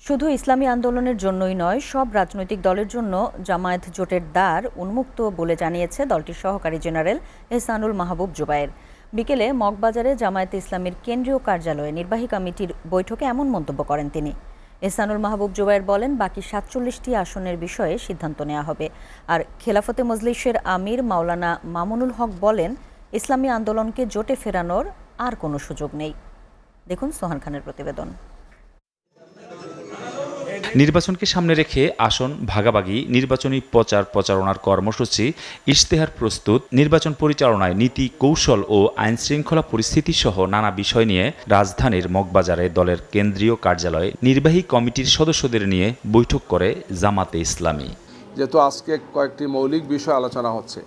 শুধু ইসলামী আন্দোলনের জন্যই নয়, সব রাজনৈতিক দলের জন্য জামায়াত জোটের দ্বার উন্মুক্ত বলে জানিয়েছে দলটির সহকারী জেনারেল এহসানুল মাহবুব জুবায়ের। বিকেলে মগবাজারে জামায়াতে ইসলামীর কেন্দ্রীয় কার্যালয়ে নির্বাহী কমিটির বৈঠকে এমন মন্তব্য করেন তিনি। এহসানুল মাহবুব জুবায়ের বলেন, বাকি ৪৭টি আসনের বিষয়ে সিদ্ধান্ত নেওয়া হবে। আর খেলাফতে মজলিসের আমির মাওলানা মামুনুল হক বলেন, ইসলামী আন্দোলনকে জোটে ফেরানোর আর কোনো সুযোগ নেই। দেখুন সোহান খানের প্রতিবেদন। নির্বাচনকে সামনে রেখে আসন ভাগাভাগি, নির্বাচনী প্রচারণার কর্মসূচি, ইশতেহার প্রস্তুত, নির্বাচন পরিচালনায় নীতি কৌশল ও আইনশৃঙ্খলা পরিস্থিতি সহ নানা বিষয় নিয়ে রাজধানীর মগবাজারে দলের কেন্দ্রীয় কার্যালয়ে নির্বাহী কমিটির সদস্যদের নিয়ে বৈঠক করে জামাতে ইসলামী। যেহেতু আজকে কয়েকটি মৌলিক বিষয় আলোচনা হচ্ছে,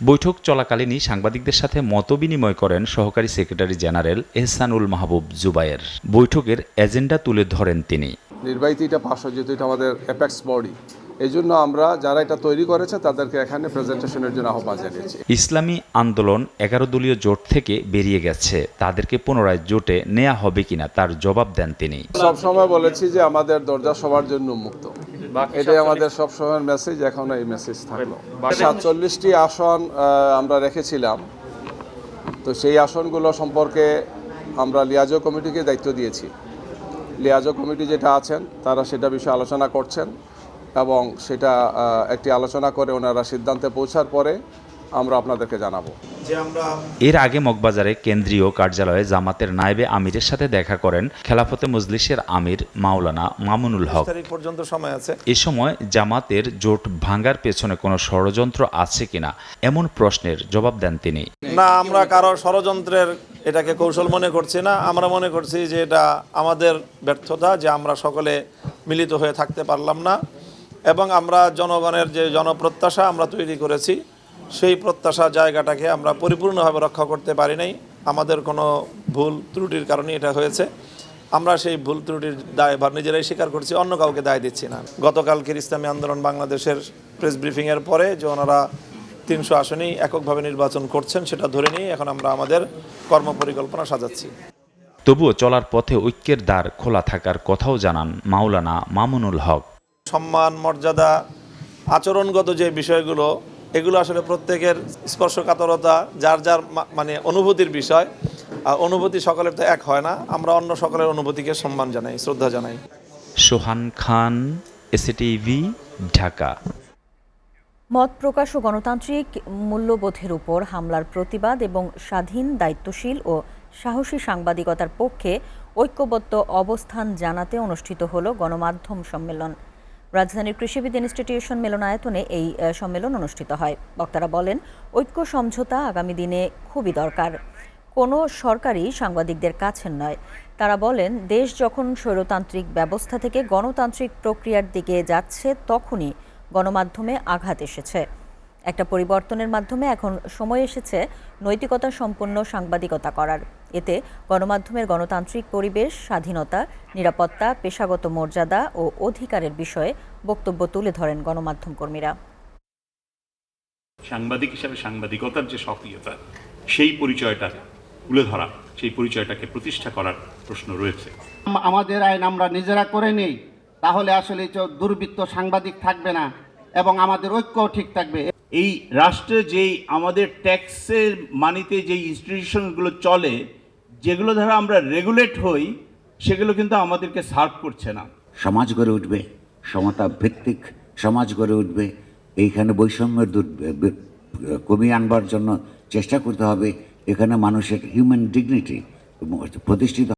বৈঠক চলাকালীনই সাংবাদিকদের সাথে মতবিনিময় করেন সহকারী সেক্রেটারি জেনারেল এহসানুল মাহবুব জুবায়ের। বৈঠকের এজেন্ডা তুলে ধরেন তিনি। নির্বাহীটা পাশ হয়, যেহেতু এটা আমাদের অ্যাপেক্স বডি, এই জন্য আমরা যারা এটা তৈরি করেছে তাদেরকে এখানে প্রেজেন্টেশনের জন্য আহ্বান জানিয়েছি। ইসলামী আন্দোলন 11 দলীয় জোট থেকে বেরিয়ে গেছে, তাদেরকে পুনরায় জোটে নেওয়া হবে কিনা তার জবাব দেন তিনি। সবসময় বলেছি যে আমাদের দরজা সবার জন্য উন্মুক্ত, এটাই আমাদের সবসময়ের মেসেজ, এখন এই মেসেজ থাকলো। 47টি আসন আমরা রেখেছিলাম, তো সেই আসনগুলো সম্পর্কে আমরা লিয়াজো কমিটিকে দায়িত্ব দিয়েছি। লিয়াজো কমিটি যেটা আছেন তারা সেটা বিষয়ে আলোচনা করছেন এবং সেটা একটি আলোচনা করে ওনারা সিদ্ধান্তে পৌঁছার পরে আমরা আপনাদেরকে জানাবো। এর আগে মগবাজারে কেন্দ্রীয় কার্যালয়ে জামাতের নায়েবে আমিরের সাথে দেখা করেন খেলাফতে মজলিসের আমির মাওলানা মামুনুল হক। পর্যন্ত সময় আছে। এ সময় জামাতের জোট ভাঙার পেছনে কোনো ষড়যন্ত্র আছে কিনা এমন প্রশ্নের জবাব দেন তিনি। না, আমরা কারো ষড়যন্ত্রের এটাকে কৌশল মনে করছি না। আমরা মনে করছি যে এটা আমাদের ব্যর্থতা, যে আমরা সকলে মিলিত হয়ে থাকতে পারলাম না এবং আমরা জনগণের যে জনপ্রত্যাশা আমরা তৈরি করেছি সেই প্রত্যাশা জায়গাটাকে আমরা পরিপূর্ণভাবে রক্ষা করতে পারি নাই। আমাদের কোনো ভুল ত্রুটির কারণে এটা হয়েছে। আমরা সেই ভুল ত্রুটির দায়ভার নিজেরাই স্বীকার করছি, অন্য কাউকে দায় দিচ্ছি না। গতকালকের ইসলামী আন্দোলন বাংলাদেশের প্রেস ব্রিফিংয়ের পরে যে ওনারা 300 আসনেই এককভাবে নির্বাচন করছেন, সেটা ধরে নিয়ে এখন আমরা আমাদের কর্মপরিকল্পনা সাজাচ্ছি। তবুও চলার পথে ঐক্যের দ্বার খোলা থাকার কথাও জানান মাওলানা মামুনুল হক। সম্মান, মর্যাদা, আচরণগত যে বিষয়গুলো, এগুলো আসলে প্রত্যেকের স্পর্শকাতরতা, যার যার মানে অনুভূতির বিষয়। অনুভূতি সকলের তো এক হয় না। আমরা অন্য সকলের অনুভূতিকে সম্মান জানাই, শ্রদ্ধা জানাই। সোহান খান, এসএটিভি, ঢাকা। মত প্রকাশ ও গণতান্ত্রিক মূল্যবোধের উপর হামলার প্রতিবাদ এবং স্বাধীন, দায়িত্বশীল ও সাহসী সাংবাদিকতার পক্ষে ঐক্যবদ্ধ অবস্থান জানাতে অনুষ্ঠিত হলো গণমাধ্যম সম্মেলন। রাজধানীর কৃষিবিদ ইনস্টিটিউশন মিলনায়তনে এই সম্মেলন অনুষ্ঠিত হয়। বক্তারা বলেন, ঐক্য সমঝোতা আগামী দিনে খুবই দরকার। কোনো সরকারই সাংবাদিকদের কাছের নয়। তারা বলেন, দেশ যখন স্বৈরতান্ত্রিক ব্যবস্থা থেকে গণতান্ত্রিক প্রক্রিয়ার দিকে যাচ্ছে, তখনই গণমাধ্যমে আঘাত এসেছে। একটা পরিবর্তনের মাধ্যমে এখন সময় এসেছে নৈতিকতা সম্পন্ন সাংবাদিকতা করার। এতে গণমাধ্যমের গণতান্ত্রিক পরিবেশ, স্বাধীনতা, নিরাপত্তা, পেশাগত মর্যাদা ও অধিকারের বিষয়ে বক্তব্য তুলে ধরেন গণমাধ্যম কর্মীরা। সাংবাদিক হিসাবে সাংবাদিকতার যে সক্রিয়তা, সেই পরিচয়টা তুলে ধরা, সেই পরিচয়টাকে প্রতিষ্ঠা করার প্রশ্ন রয়েছে। আমাদের আইন আমরা নিজেরা করে নেই, তাহলে আসলে দুর্বৃত্ত সাংবাদিক থাকবে না এবং আমাদের ঐক্যও ঠিক থাকবে। এই রাষ্ট্রে যেই আমাদের ট্যাক্সের মানিতে যে ইনস্টিটিউশনগুলো চলে, যেগুলো দ্বারা আমরা রেগুলেট হই, সেগুলো কিন্তু আমাদেরকে সার্ভ করছে না। সমাজ গড়ে উঠবে, সমতা ভিত্তিক সমাজ গড়ে উঠবে। এইখানে বৈষম্যের কমিয়ে আনবার জন্য চেষ্টা করতে হবে। এখানে মানুষের হিউম্যান ডিগনিটি প্রতিষ্ঠিত